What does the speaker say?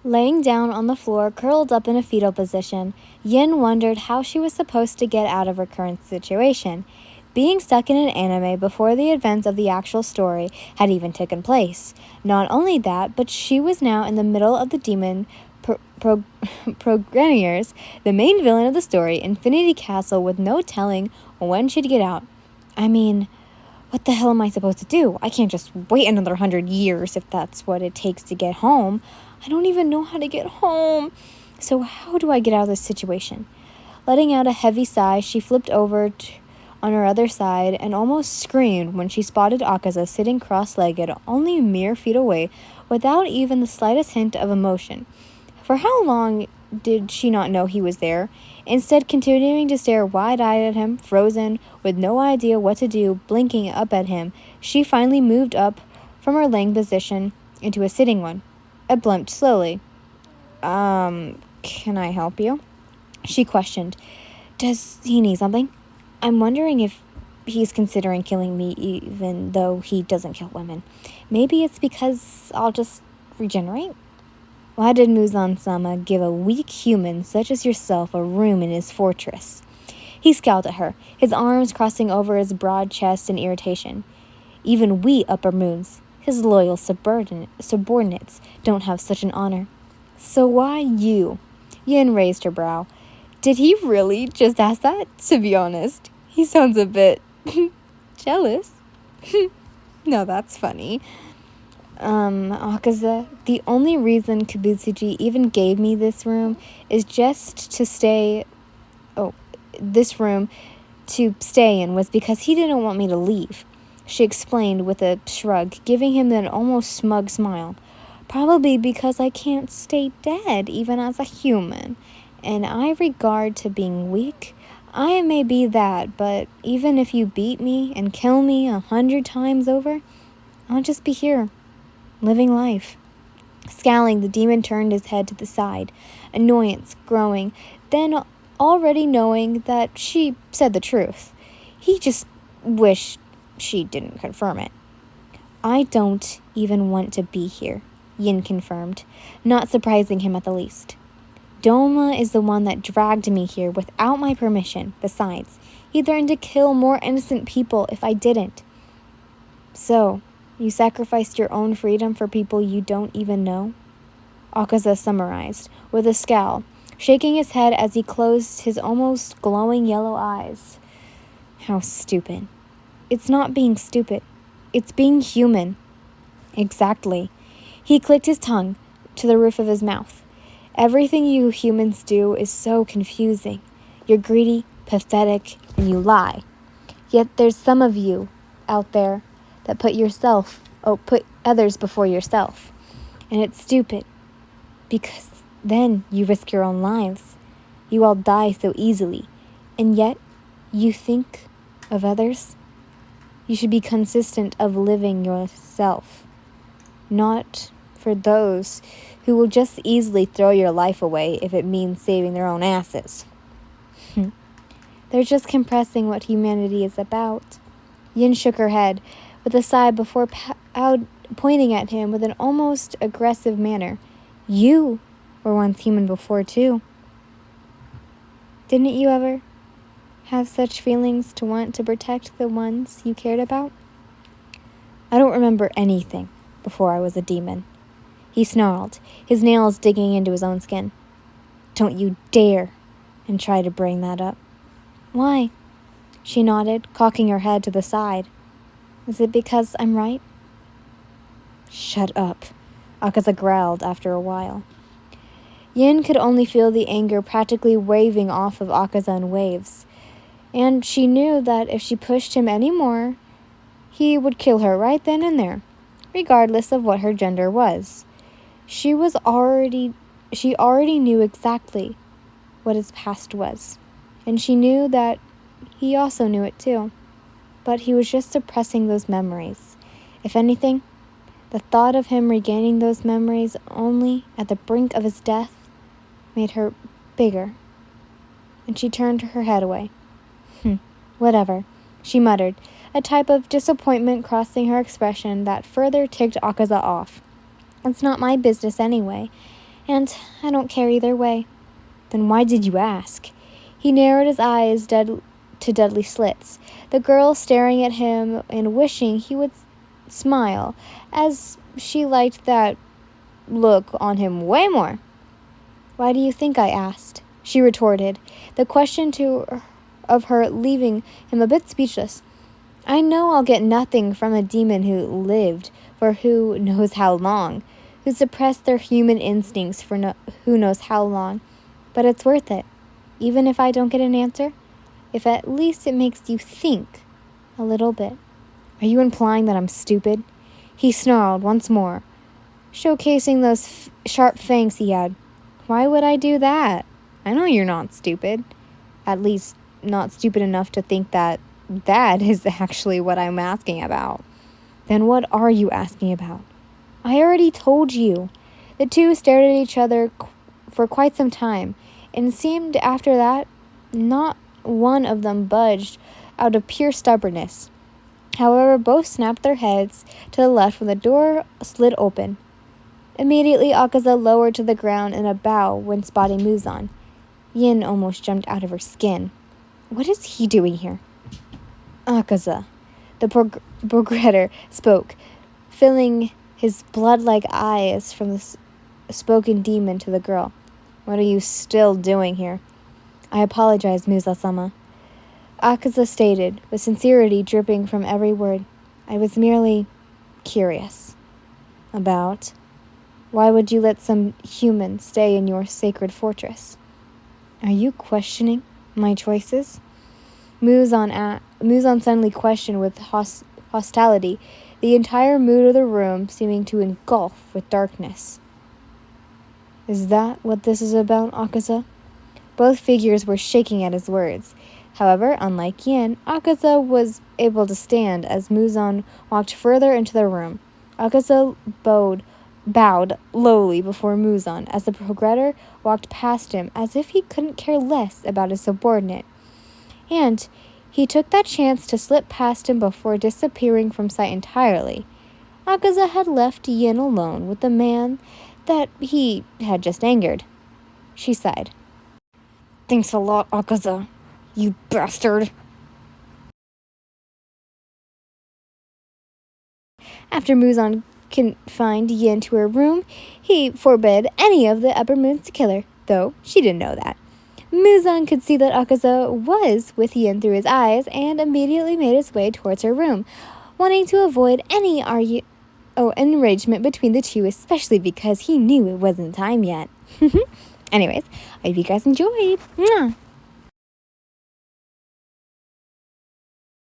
Laying down on the floor, curled up in a fetal position, Yin wondered how she was supposed to get out of her current situation. Being stuck in an anime before the events of the actual story had even taken place. Not only that, but she was now in the middle of the demon progeniers, the main villain of the story, Infinity Castle, with no telling when she'd get out. I mean, what the hell am I supposed to do? I can't just wait another 100 years if that's what it takes to get home. I don't even know how to get home. So how do I get out of this situation? Letting out a heavy sigh, she flipped over on her other side and almost screamed when she spotted Akaza sitting cross-legged only a mere feet away without even the slightest hint of emotion. For how long did she not know he was there? Instead, continuing to stare wide-eyed at him, frozen, with no idea what to do, blinking up at him, she finally moved up from her laying position into a sitting one. It blinked slowly. Can I help you? She questioned. Does he need something? I'm wondering if he's considering killing me even though he doesn't kill women. Maybe it's because I'll just regenerate? Why did Muzan-sama give a weak human such as yourself a room in his fortress? He scowled at her, his arms crossing over his broad chest in irritation. Even we upper moons, his loyal subordinates, don't have such an honor. So why you? Yin raised her brow. Did he really just ask that? To be honest, he sounds a bit jealous. No, that's funny. Akaza, the only reason Kibutsuji even gave me this room is just to stay... this room to stay in was because he didn't want me to leave, she explained with a shrug, giving him an almost smug smile. Probably because I can't stay dead even as a human. And I regard to being weak. I may be that, but even if you beat me and kill me 100 times over, I'll just be here, living life. Scowling, the demon turned his head to the side, annoyance growing, then already knowing that she said the truth. He just wished she didn't confirm it. I don't even want to be here, Yin confirmed, not surprising him at the least. Doma is the one that dragged me here without my permission. Besides, he threatened to kill more innocent people if I didn't. So, you sacrificed your own freedom for people you don't even know? Akaza summarized, with a scowl, shaking his head as he closed his almost glowing yellow eyes. How stupid. It's not being stupid. It's being human. Exactly. He clicked his tongue to the roof of his mouth. Everything you humans do is so confusing. You're greedy, pathetic, and you lie. Yet there's some of you out there that put others before yourself. And it's stupid. Because then you risk your own lives. You all die so easily. And yet, you think of others? You should be consistent of living yourself. Not for those who will just easily throw your life away if it means saving their own asses. They're just compressing what humanity is about. Yin shook her head with a sigh before pointing at him with an almost aggressive manner. You were once human before, too. Didn't you ever have such feelings to want to protect the ones you cared about? I don't remember anything before I was a demon. He snarled, his nails digging into his own skin. Don't you dare and try to bring that up. Why? She nodded, cocking her head to the side. Is it because I'm right? Shut up, Akaza growled after a while. Yin could only feel the anger practically waving off of Akaza in waves, and she knew that if she pushed him any more, he would kill her right then and there, regardless of what her gender was. She already knew exactly what his past was, and she knew that he also knew it too, but he was just suppressing those memories. If anything, the thought of him regaining those memories only at the brink of his death made her bigger, and she turned her head away. Whatever, she muttered, a type of disappointment crossing her expression that further ticked Akaza off. It's not my business anyway, And I don't care either way. Then why did you ask? He narrowed his eyes to deadly slits, the girl staring at him and wishing he would smile, as she liked that look on him way more. Why do you think I asked? She retorted, the question of her leaving him a bit speechless. I know I'll get nothing from a demon who lived for who knows how long, who suppressed their human instincts for who knows how long, but it's worth it, even if I don't get an answer, if at least it makes you think a little bit. Are you implying that I'm stupid? He snarled once more, showcasing those sharp fangs he had. Why would I do that? I know you're not stupid. At least, not stupid enough to think that is actually what I'm asking about. Then what are you asking about? I already told you. The two stared at each other for quite some time, and it seemed after that not one of them budged out of pure stubbornness. However, both snapped their heads to the left when the door slid open. Immediately, Akaza lowered to the ground in a bow when spotting Muzan. Yin almost jumped out of her skin. What is he doing here? Akaza, the progressor spoke, filling his blood-like eyes from the spoken demon to the girl. What are you still doing here? I apologize, Musa-sama. Akaza stated, with sincerity dripping from every word. I was merely curious. About? Why would you let some human stay in your sacred fortress? Are you questioning my choices? Muzan suddenly questioned with hostility, the entire mood of the room seeming to engulf with darkness. Is that what this is about, Akaza? Both figures were shaking at his words. However, unlike Yin, Akaza was able to stand as Muzan walked further into the room. Akaza bowed lowly before Muzan as the progressor walked past him as if he couldn't care less about his subordinate. And he took that chance to slip past him before disappearing from sight entirely. Akaza had left Yin alone with the man that he had just angered. She sighed. Thanks a lot, Akaza. You bastard. After Muzan confined Yin to her room, he forbade any of the upper moons to kill her, though she didn't know that. Muzan could see that Akaza was with Yin through his eyes and immediately made his way towards her room, wanting to avoid any enragement between the two, especially because he knew it wasn't time yet. Anyways, I hope you guys enjoyed. Mwah!